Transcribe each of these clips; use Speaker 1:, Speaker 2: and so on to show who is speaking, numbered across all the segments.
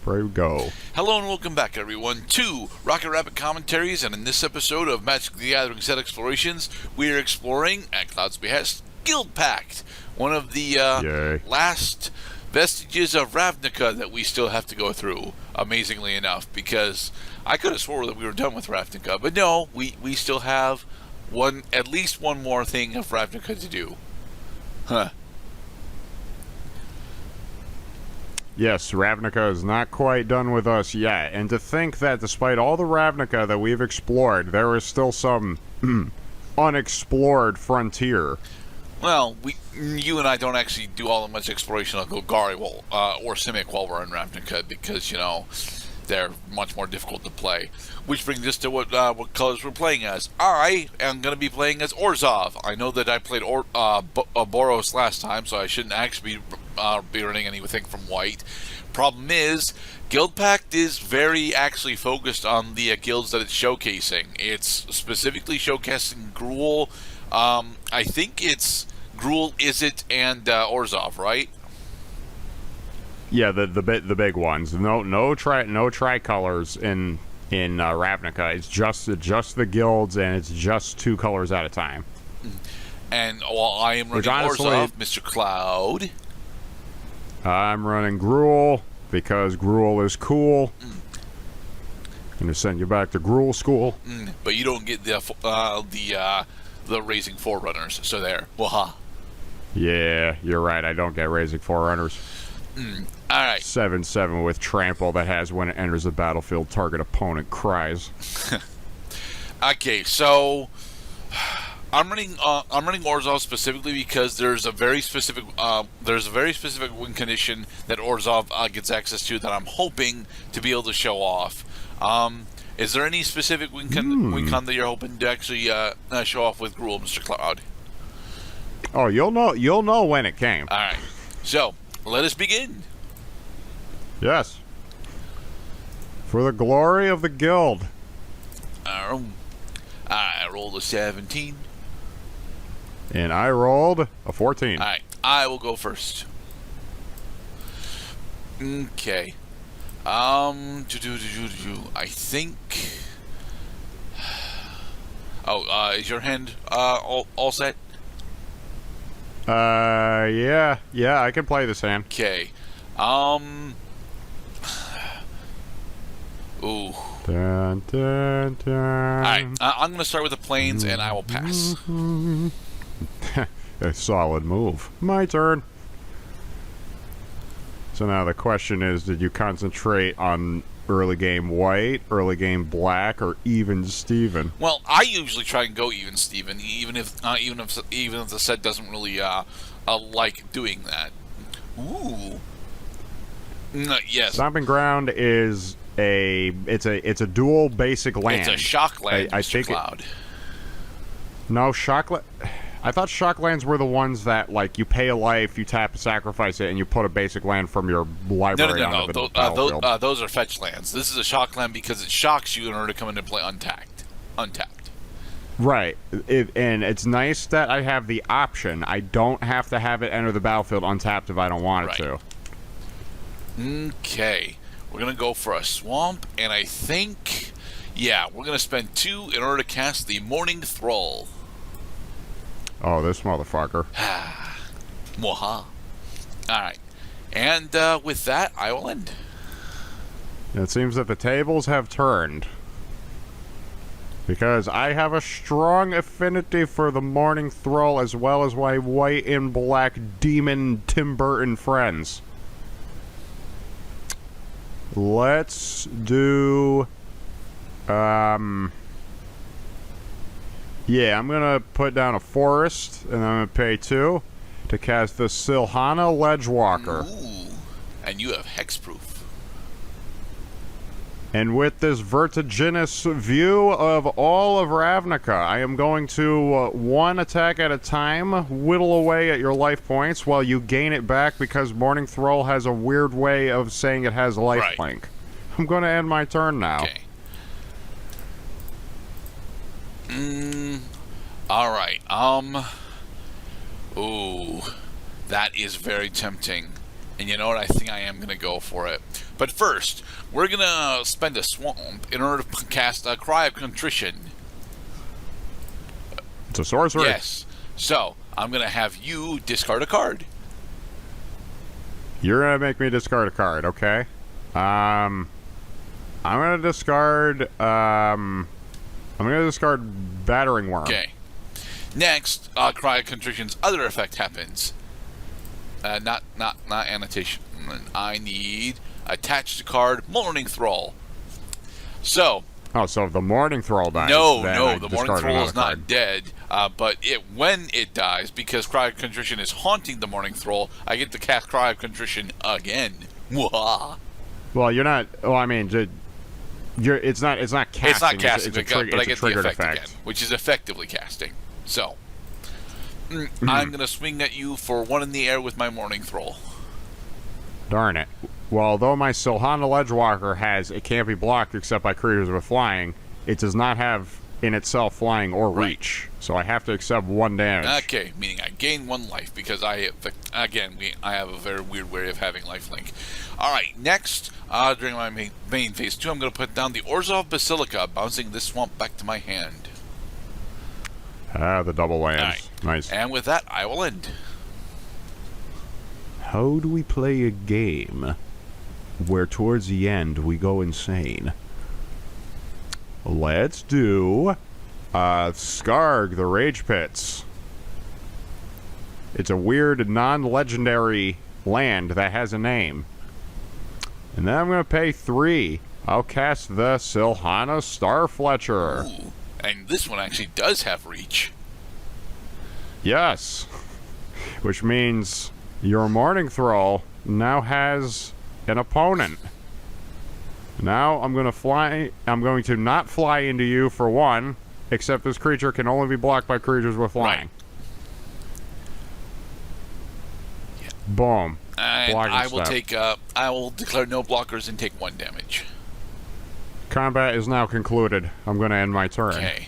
Speaker 1: Pray go.
Speaker 2: Hello and welcome back, everyone, to Rocket Rabbit Commentaries, and in this episode of Magic the Gathering Set Explorations, we are exploring, at Cloud's behest, Guildpact, one of the last vestiges of Ravnica that we still have to go through, amazingly enough, because I could have swore that we were done with Ravnica, but no, we still have at least one more thing of Ravnica to do. Huh.
Speaker 1: Yes, Ravnica is not quite done with us yet, and to think that despite all the Ravnica that we've explored, there is still some unexplored frontier.
Speaker 2: Well, you and I don't actually do all that much exploration on Golgari or Simic while we're in Ravnica because, they're much more difficult to play. Which brings us to what colors we're playing as. I am going to be playing as Orzhov. I know that I played Boros last time, so I shouldn't actually be running anything from white. Problem is, Guildpact is very actually focused on the guilds that it's showcasing. It's specifically showcasing Gruul. I think it's Gruul, Izzet, and Orzhov, right?
Speaker 1: Yeah, the big ones. No tricolors in Ravnica. It's just the guilds, and it's just 2 colors at a time.
Speaker 2: And while I am running Orzhov, Mr. Cloud,
Speaker 1: I'm running Gruul because Gruul is cool. I'm gonna send you back to Gruul school.
Speaker 2: But you don't get the Raising Forerunners. So there. Waha.
Speaker 1: Yeah, you're right. I don't get Raising Forerunners.
Speaker 2: Alright.
Speaker 1: 7/7 with trample that has when it enters the battlefield, target opponent cries.
Speaker 2: Okay, so I'm running Orzhov specifically because there's a very specific win condition that Orzhov gets access to that I'm hoping to be able to show off. Is there any specific win con that you're hoping to actually show off with Gruul, Mr. Cloud?
Speaker 1: Oh, you'll know when it came.
Speaker 2: All right, so let us begin.
Speaker 1: Yes. For the glory of the guild.
Speaker 2: I rolled a 17.
Speaker 1: And I rolled a 14.
Speaker 2: All right, I will go first. Okay. I think. Oh, is your hand all set?
Speaker 1: Yeah, I can play this hand.
Speaker 2: Okay. Ooh.
Speaker 1: Dun, dun, dun.
Speaker 2: Alright, I'm going to start with the plains, and I will pass.
Speaker 1: A solid move. My turn. So now the question is, did you concentrate on early game white, early game black, or even Steven?
Speaker 2: Well, I usually try and go even Steven, even if the set doesn't really like doing that. Ooh. Yes.
Speaker 1: Stomping Ground is it's a dual basic land.
Speaker 2: It's a shock land, Mr. Cloud.
Speaker 1: No, I thought shock lands were the ones that, like, you pay a life, you tap, sacrifice it, and you put a basic land from your library
Speaker 2: No.
Speaker 1: onto the battlefield.
Speaker 2: Those are fetch lands. This is a shock land because it shocks you in order to come into play untapped.
Speaker 1: Right. And it's nice that I have the option. I don't have to have it enter the battlefield untapped if I don't want it to.
Speaker 2: Okay. We're going to go for a swamp, and I think, we're going to spend 2 in order to cast the Morning Thrall.
Speaker 1: Oh, this motherfucker.
Speaker 2: Mwaha. Alright. And with that, I will end.
Speaker 1: It seems that the tables have turned. Because I have a strong affinity for the Morning Thrall as well as my white and black demon Tim Burton friends. Let's do... Yeah, I'm going to put down a forest, and I'm going to pay 2 to cast the Silhana Ledgewalker.
Speaker 2: Ooh, and you have hexproof.
Speaker 1: And with this vertiginous view of all of Ravnica, I am going to, 1 attack at a time, whittle away at your life points while you gain it back because Morning Thrall has a weird way of saying it has life link. I'm going to end my turn now.
Speaker 2: Okay. Alright, ooh, that is very tempting. And you know what, I think I am going to go for it. But But first, we're going to spend a swamp in order to cast a Cry of Contrition.
Speaker 1: It's a sorcery.
Speaker 2: Yes. So, I'm going to have you discard a card.
Speaker 1: You're gonna make me discard a card, okay? I'm gonna discard. I'm gonna discard Battering Worm.
Speaker 2: Okay. Next, Cry of Contrition's other effect happens. Not annotation. I need attached card Mourning Thrall. So.
Speaker 1: Oh, so if the Mourning Thrall dies.
Speaker 2: No,
Speaker 1: then
Speaker 2: the Mourning Thrall is not
Speaker 1: card.
Speaker 2: dead. But when it dies, because Cry of Contrition is haunting the Mourning Thrall, I get to cast Cry of Contrition again. Mwah.
Speaker 1: Well, you're not. Well, I mean, it's not casting.
Speaker 2: It's not casting, but I get the effect
Speaker 1: again,
Speaker 2: which is effectively casting. So, I'm going to swing at you for 1 in the air with my Mourning Thrall.
Speaker 1: Darn it. Well, although my Silhana Ledgewalker it can't be blocked except by creatures with flying, it does not have in itself flying or reach. So I have to accept 1 damage.
Speaker 2: Okay, meaning I gain 1 life because I have a very weird way of having lifelink. Alright, next, during my main phase 2, I'm going to put down the Orzhov Basilica, bouncing this swamp back to my hand.
Speaker 1: The double lands.
Speaker 2: Right.
Speaker 1: Nice.
Speaker 2: And with that, I will end.
Speaker 1: How do we play a game where towards the end we go insane? Let's do Skarg, the Rage Pits. It's a weird non-legendary land that has a name. And then I'm going to pay 3. I'll cast the Silhana Starfletcher.
Speaker 2: Ooh, and this one actually does have reach.
Speaker 1: Yes. Which means your Mourning Thrall now has an opponent. Now I'm going to not fly into you for 1, except this creature can only be blocked by creatures with flying.
Speaker 2: Right. Yeah.
Speaker 1: Boom.
Speaker 2: And I will declare no blockers and take 1 damage.
Speaker 1: Combat is now concluded. I'm going to end my turn.
Speaker 2: Okay.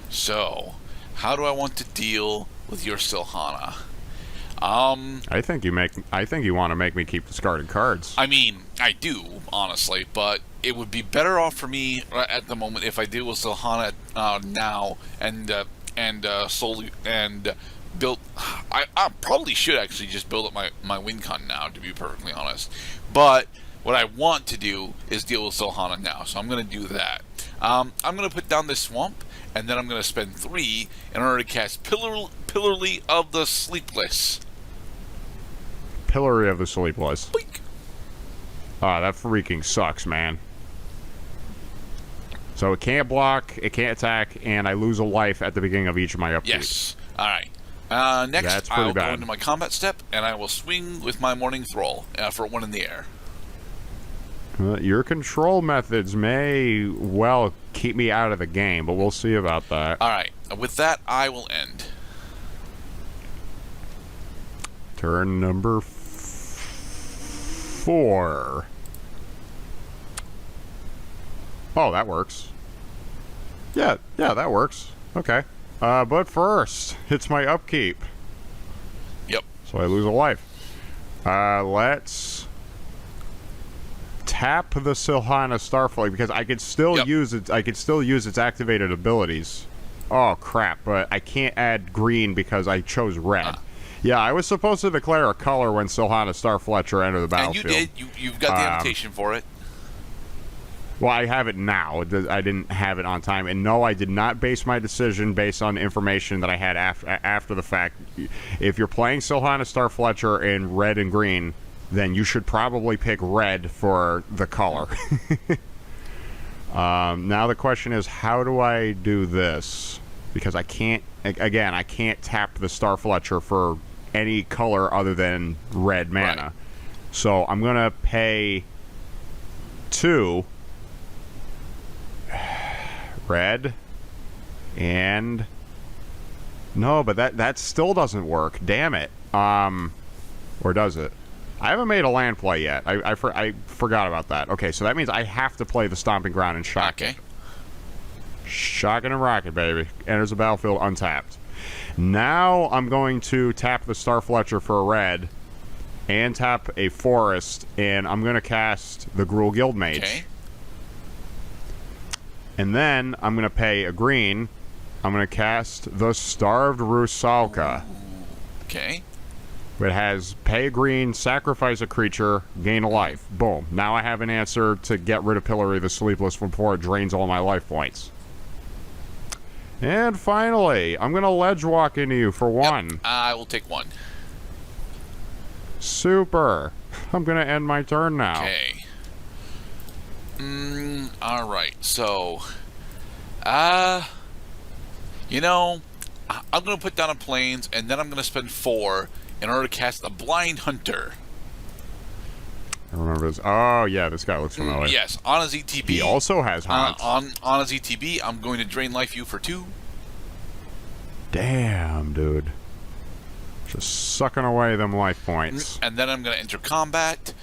Speaker 2: So, how do I want to deal with your Silhana?
Speaker 1: I think you want to make me keep discarding cards.
Speaker 2: I mean, I do, honestly, but it would be better off for me at the moment if I deal with Silhana now and solely and build. I probably should actually just build up my win con now, to be perfectly honest. But what I want to do is deal with Silhana now, so I'm going to do that. I'm going to put down this swamp, and then I'm going to spend 3 in order to cast Pillarly of the Sleepless.
Speaker 1: Pillory of the Sleepless.
Speaker 2: Boink.
Speaker 1: Ah, that freaking sucks, man. So it can't block, it can't attack, and I lose a life at the beginning of each of my upkeep.
Speaker 2: Yes. Alright. Next, I'll go into my combat step, and I will swing with my Mourning Thrall for 1 in the air.
Speaker 1: Your control methods may well keep me out of the game, but we'll see about that.
Speaker 2: Alright. With that, I will end.
Speaker 1: Turn number 4. Oh, that works. Yeah, that works. Okay. But first, it's my upkeep.
Speaker 2: Yep.
Speaker 1: So I lose a life. Let's tap the Silhana Starflight because I could still use it. I could still use its activated abilities. Oh crap! But I can't add green because I chose red. Yeah, I was supposed to declare a color when Silhana Starfletcher entered the battlefield.
Speaker 2: And you did. You've got the annotation for it.
Speaker 1: Well, I have it now. I didn't have it on time. And no, I did not base my decision based on information that I had after the fact. If you're playing Silhana Starfletcher in red and green, then you should probably pick red for the color. Now the question is, how do I do this? Because I can't, again, I can't tap the Starfletcher for any color other than red mana.
Speaker 2: Right.
Speaker 1: So I'm going to pay 2 red and no, but that still doesn't work. Damn it. Or does it? I haven't made a land play yet. I forgot about that. Okay, so that means I have to play the Stomping Ground and shock it. Shocking and rocket, baby. Enters the battlefield untapped. Now I'm going to tap the Starfletcher for a red and tap a forest, and I'm going to cast the Gruul Guildmage.
Speaker 2: Okay.
Speaker 1: And then I'm going to pay a green. I'm going to cast the Starved Rusalka.
Speaker 2: Okay.
Speaker 1: It has pay a green, sacrifice a creature, gain a life. Boom. Now I have an answer to get rid of Pillory of the Sleepless before it drains all my life points. And finally, I'm going to ledge walk into you for 1.
Speaker 2: Yep. I will take 1.
Speaker 1: Super. I'm going to end my turn now.
Speaker 2: Okay. Alright, so... you know, I'm going to put down a Plains, and then I'm going to spend 4 in order to cast a Blind Hunter.
Speaker 1: I remember this. Oh, yeah, this guy looks familiar.
Speaker 2: Yes, on a ZTB.
Speaker 1: He also has Haunt.
Speaker 2: On a ZTB, I'm going to drain life you for 2.
Speaker 1: Damn, dude. Just sucking away them life points.
Speaker 2: And then I'm going to enter combat.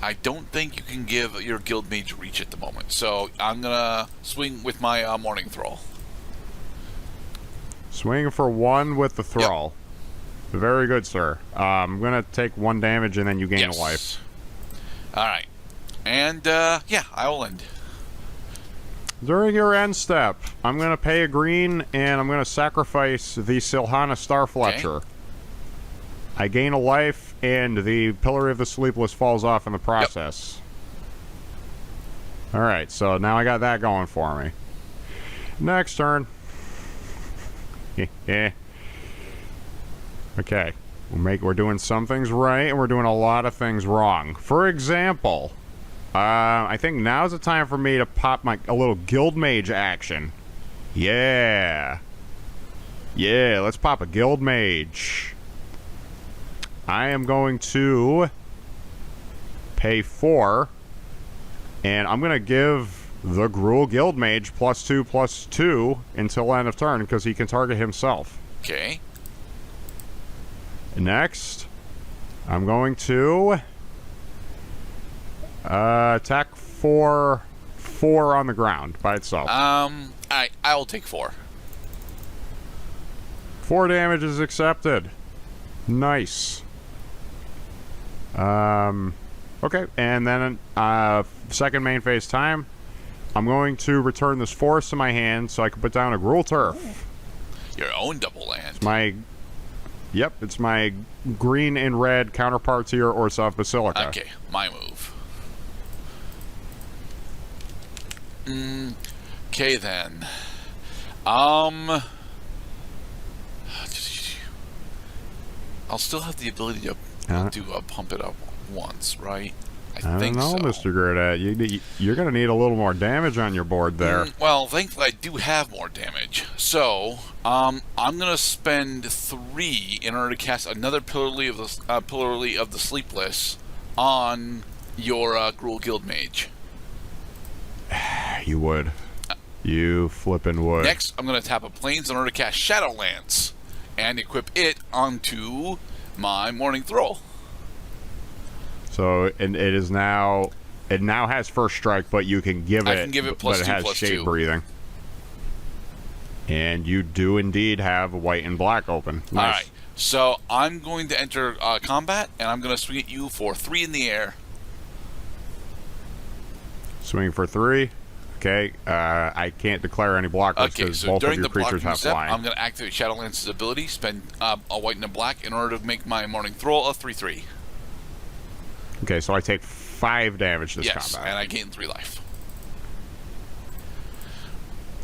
Speaker 2: I don't think you can give your Guildmage reach at the moment, so I'm going to swing with my Morning Thrall.
Speaker 1: Swing for 1 with the Thrall. Yep. Very good, sir. I'm going to take 1 damage and then you gain a life.
Speaker 2: Alright. And, yeah, I will end.
Speaker 1: During your end step, I'm going to pay a green and I'm going to sacrifice the Silhana Starfletcher. Okay. I gain a life and the Pillory of the Sleepless falls off in the process. Yep. Alright, so now I got that going for me. Next turn. Yeah. Okay. We're doing some things right, and we're doing a lot of things wrong. For example, I think now's the time for me to pop a little Guildmage action. Yeah. Yeah, let's pop a Guildmage. I am going to pay 4, and I'm going to give the Gruul Guildmage +2/+2 until end of turn, because he can target himself.
Speaker 2: Okay.
Speaker 1: Next, I'm going to attack for 4 on the ground by itself.
Speaker 2: I will take 4.
Speaker 1: 4 damage is accepted. Nice. Okay, and then second main phase time, I'm going to return this forest to my hand so I can put down a Gruul Turf.
Speaker 2: Your own double land.
Speaker 1: It's my green and red counterpart to your Orzhov Basilica.
Speaker 2: Okay, my move. Okay then. I'll still have the ability to pump it up once, right?
Speaker 1: I don't know, Mr. Gerdat. You're going to need a little more damage on your board there.
Speaker 2: Well, thankfully I do have more damage. So, I'm going to spend 3 in order to cast another Pillory of the Sleepless on your Gruul Guildmage.
Speaker 1: You would. You flippin' would.
Speaker 2: Next, I'm going to tap a Plains in order to cast Shadowlands and equip it onto my Morning Thrall.
Speaker 1: So, and it now has first strike, but you can give it.
Speaker 2: I can give it +2/+2.
Speaker 1: But it has shade breathing. And you do indeed have white and black open. Nice.
Speaker 2: All right. So I'm going to enter combat, and I'm going to swing at you for 3 in the air.
Speaker 1: Swing for 3. Okay. I can't declare any blockers because both of your creatures have flying.
Speaker 2: I'm going to activate Shadowlands' ability, spend a white and a black in order to make my Morning Thrall a 3/3.
Speaker 1: Okay, so I take 5 damage this combat.
Speaker 2: Yes, and I gain 3 life.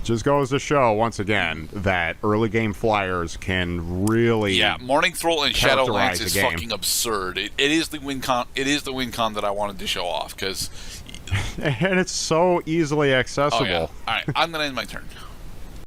Speaker 1: Just goes to show, once again, that early game flyers can really...
Speaker 2: Yeah, Morning Thrall and Shadowlands is fucking absurd. It is the win con. It is the win con that I wanted to show off, because...
Speaker 1: and it's so easily accessible.
Speaker 2: Oh, yeah. All right, I'm going to end my turn.